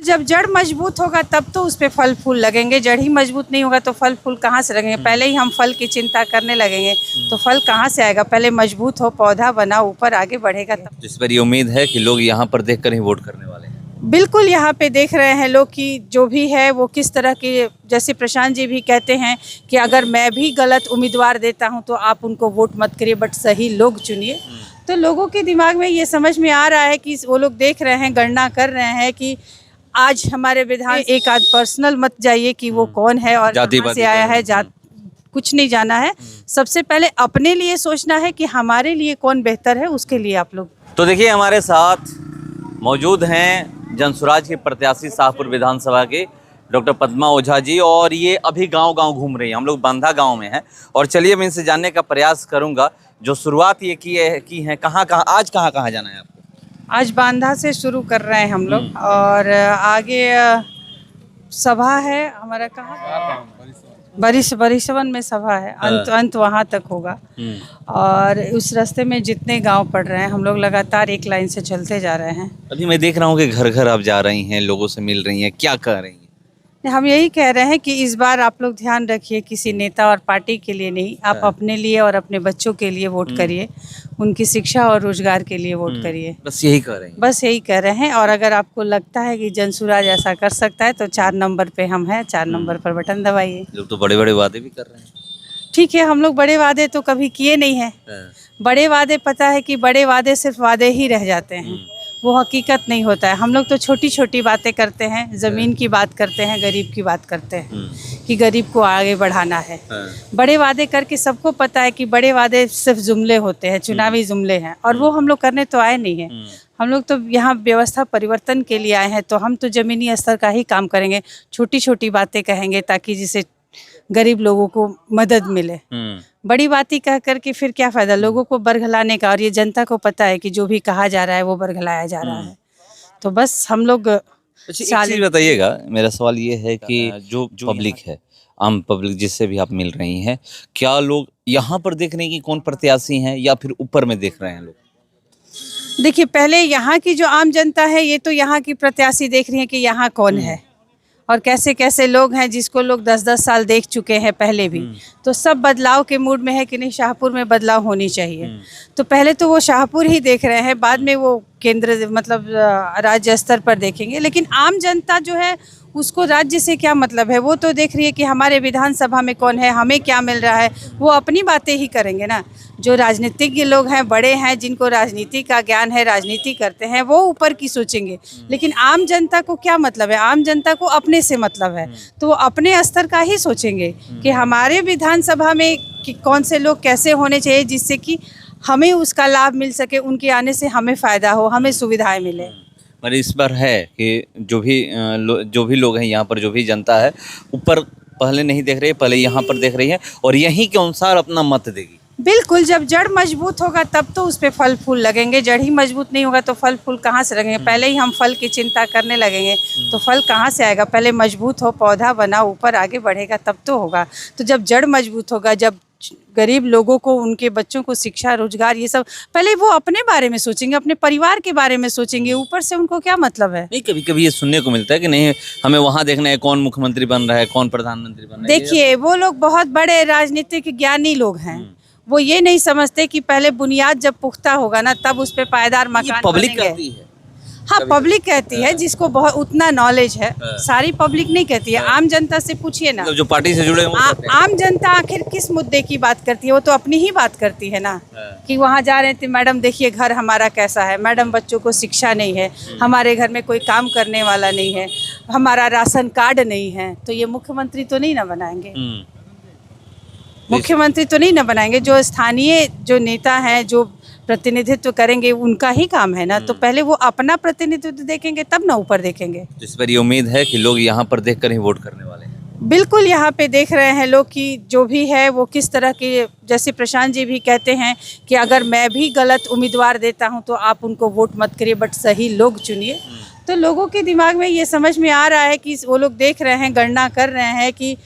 जब जड़ मजबूत होगा तब तो उस पे फल फूल लगेंगे। जड़ ही मजबूत नहीं होगा तो फल फूल कहाँ से लगेंगे? पहले ही हम फल की चिंता करने लगेंगे तो फल कहाँ से आएगा? पहले मजबूत हो, पौधा बना, ऊपर आगे बढ़ेगा तब। जिस पर ये उम्मीद है कि लोग यहाँ पर देखकर ही वोट करने वाले हैं। बिल्कुल, यहाँ पे देख रहे हैं लोग कि जो भी है वो किस तरह के, जैसे प्रशांत जी भी कहते हैं कि अगर मैं भी गलत उम्मीदवार देता हूँ तो आप उनको वोट मत करिए, बट सही लोग चुनिए। तो लोगों के दिमाग में ये समझ में आ रहा है कि वो लोग देख रहे हैं, गणना कर रहे हैं कि आज हमारे विधान एक आध पर्सनल मत जाइए कि वो कौन है और कहाँ से आया है, जात कुछ नहीं जाना है। सबसे पहले अपने लिए सोचना है कि हमारे लिए कौन बेहतर है, उसके लिए आप लोग। तो देखिए हमारे साथ मौजूद हैं जनसुराज के प्रत्याशी शाहपुर विधानसभा के डॉक्टर पद्मा ओझा जी, और ये अभी गांव-गांव घूम रही हैं। हम लोग बांधा गांव में हैं और चलिए मैं इनसे जानने का प्रयास करूंगा जो शुरुआत ये की है कहाँ कहाँ जाना है आपको? आज बांधा से शुरू कर रहे हैं हम लोग और आगे सभा है हमारा, कहाँ बरिसवन में सभा है, अंत वहाँ तक होगा। और उस रास्ते में जितने गांव पड़ रहे हैं हम लोग लगातार एक लाइन से चलते जा रहे हैं। अभी मैं देख रहा हूँ कि घर घर आप जा रही हैं, लोगों से मिल रही हैं, क्या कह रही हैं? हम यही कह रहे हैं कि इस बार आप लोग ध्यान रखिए, किसी नेता और पार्टी के लिए नहीं, आप अपने लिए और अपने बच्चों के लिए वोट करिए, उनकी शिक्षा और रोजगार के लिए वोट करिए। बस यही कह रही हैं? बस यही कह रहे हैं। और अगर आपको लगता है कि जनसुराज ऐसा कर सकता है तो 4 नंबर पे हम हैं, 4 नंबर पर बटन दबाइए। लोग तो बड़े बड़े वादे भी कर रहे हैं। ठीक है, हम लोग बड़े वादे तो कभी किए नहीं हैं। बड़े वादे, पता है कि बड़े वादे सिर्फ वादे ही रह जाते हैं, वो हकीकत नहीं होता है। हम लोग तो छोटी छोटी बातें करते हैं, ज़मीन की बात करते हैं, गरीब की बात करते हैं कि गरीब को आगे बढ़ाना है। बड़े वादे करके सबको पता है कि बड़े वादे सिर्फ जुमले होते हैं, चुनावी जुमले हैं, और वो हम लोग करने तो आए नहीं हैं। हम लोग तो यहाँ व्यवस्था परिवर्तन के लिए आए हैं, तो हम तो ज़मीनी स्तर का ही काम करेंगे, छोटी छोटी बातें कहेंगे ताकि जिसे गरीब लोगों को मदद मिले। बड़ी बातें कह करके फिर क्या फायदा लोगों को बरगलाने का? और ये जनता को पता है कि जो भी कहा जा रहा है वो बरगलाया जा रहा है। तो बस हम लोग एक चीज बताइएगा, मेरा सवाल ये है कि जो पब्लिक है, आम पब्लिक जिससे भी आप मिल रही हैं, क्या लोग यहाँ पर देख रहे हैं कि कौन प्रत्याशी हैं या फिर ऊपर में देख रहे हैं लोग? देखिए, पहले यहाँ की जो आम जनता है ये तो यहाँ की प्रत्याशी देख रही है कि यहाँ कौन है और कैसे कैसे लोग हैं जिसको लोग 10-10 साल देख चुके हैं पहले भी। तो सब बदलाव के मूड में है कि नहीं, शाहपुर में बदलाव होनी चाहिए। तो पहले तो वो शाहपुर ही देख रहे हैं, बाद में वो केंद्र मतलब राज्य स्तर पर देखेंगे। लेकिन आम जनता जो है उसको राज्य से क्या मतलब है, वो तो देख रही है कि हमारे विधानसभा में कौन है, हमें क्या मिल रहा है। वो अपनी बातें ही करेंगे ना। जो राजनीतिज्ञ लोग हैं, बड़े हैं, जिनको राजनीति का ज्ञान है, राजनीति करते हैं, वो ऊपर की सोचेंगे। लेकिन आम जनता को क्या मतलब है? आम जनता को अपने से मतलब है, तो वो अपने स्तर का ही सोचेंगे कि हमारे विधानसभा में कि कौन से लोग कैसे होने चाहिए जिससे कि हमें उसका लाभ मिल सके, उनके आने से हमें फ़ायदा हो, हमें सुविधाएं मिले। पर इस बार है कि जो भी लोग हैं यहाँ पर, जो भी जनता है, ऊपर पहले नहीं देख रही है, पहले यहाँ पर देख रही है और यहीं के अनुसार अपना मत देगी। बिल्कुल, जब जड़ मजबूत होगा तब तो उस पे फल फूल लगेंगे। जड़ ही मजबूत नहीं होगा तो फल फूल कहाँ से लगेंगे? पहले ही हम फल की चिंता करने लगेंगे तो फल कहाँ से आएगा? पहले मजबूत हो, पौधा बना, ऊपर आगे बढ़ेगा तब तो होगा। तो जब जड़ मजबूत होगा, जब गरीब लोगों को, उनके बच्चों को शिक्षा, रोजगार, ये सब पहले वो अपने बारे में सोचेंगे, अपने परिवार के बारे में सोचेंगे, ऊपर से उनको क्या मतलब है। नहीं, कभी कभी ये सुनने को मिलता है कि नहीं, हमें वहाँ देखना है कौन मुख्यमंत्री बन रहा है, कौन प्रधानमंत्री बन रहा है। देखिए, वो लोग बहुत बड़े राजनीतिक ज्ञानी लोग हैं, वो ये नहीं समझते कि पहले बुनियाद जब पुख्ता होगा ना तब उस पे पायदार मकान पब्लिक बनेंगे। कहती है। हाँ, पब्लिक कहती है, जिसको बहुत उतना नॉलेज है। सारी पब्लिक नहीं कहती है। आम जनता से पूछिए ना, जो पार्टी से जुड़े हैं आम जनता आखिर किस मुद्दे की बात करती है? वो तो अपनी ही बात करती है ना, कि वहाँ जा रहे थे, मैडम देखिए घर हमारा कैसा है, मैडम बच्चों को शिक्षा नहीं है, हमारे घर में कोई काम करने वाला नहीं है, हमारा राशन कार्ड नहीं है। तो ये मुख्यमंत्री तो नहीं ना बनाएंगे, मुख्यमंत्री तो नहीं ना बनाएंगे। जो स्थानीय जो नेता हैं, जो प्रतिनिधित्व करेंगे, उनका ही काम है ना। तो पहले वो अपना प्रतिनिधित्व देखेंगे तब ना ऊपर देखेंगे। जिस पर ये उम्मीद है कि लोग यहाँ पर देखकर ही वोट करने वाले हैं। बिल्कुल, यहाँ पे देख रहे हैं लोग कि जो भी है वो किस तरह के, जैसे प्रशांत जी भी कहते हैं कि अगर मैं भी गलत उम्मीदवार देता हूँ तो आप उनको वोट मत करिए, बट सही लोग चुनिए। तो लोगों के दिमाग में ये समझ में आ रहा है कि वो लोग देख रहे हैं, गणना कर रहे हैं कि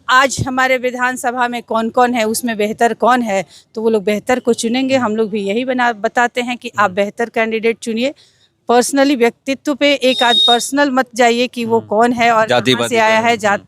आज हमारे विधानसभा में कौन कौन है, उसमें बेहतर कौन है, तो वो लोग बेहतर को चुनेंगे। हम लोग भी यही बताते हैं कि आप बेहतर कैंडिडेट चुनिए, पर्सनली व्यक्तित्व पे एक आध पर्सनल मत जाइए कि वो कौन है और जाति कहाँ पाति से आया का है, जात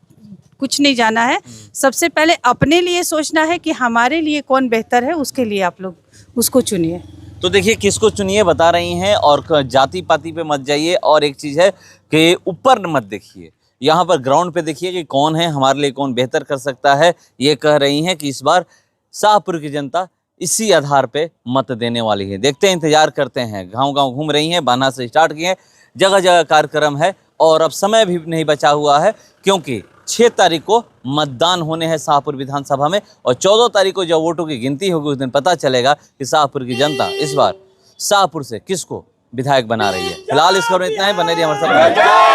कुछ नहीं जाना है। सबसे पहले अपने लिए सोचना है कि हमारे लिए कौन बेहतर है, उसके लिए आप लोग उसको चुनिए। तो देखिए किसको चुनिए बता रही हैं, और जाति पाति पे मत जाइए। और एक चीज़ है कि ऊपर मत देखिए, यहाँ पर ग्राउंड पे देखिए कि कौन है, हमारे लिए कौन बेहतर कर सकता है। ये कह रही हैं कि इस बार शाहपुर की जनता इसी आधार पे मत देने वाली है। देखते हैं, इंतजार करते हैं। गांव-गांव घूम रही हैं, बाना से स्टार्ट किए हैं, जगह जगह कार्यक्रम है और अब समय भी नहीं बचा हुआ है क्योंकि 6 तारीख को मतदान होने हैं शाहपुर विधानसभा में और 14 तारीख को जब वोटों की गिनती होगी उस दिन पता चलेगा कि शाहपुर की जनता इस बार शाहपुर से किसको विधायक बना रही है। फिलहाल इस खबर में इतना ही, बने रहिए हमारे साथ।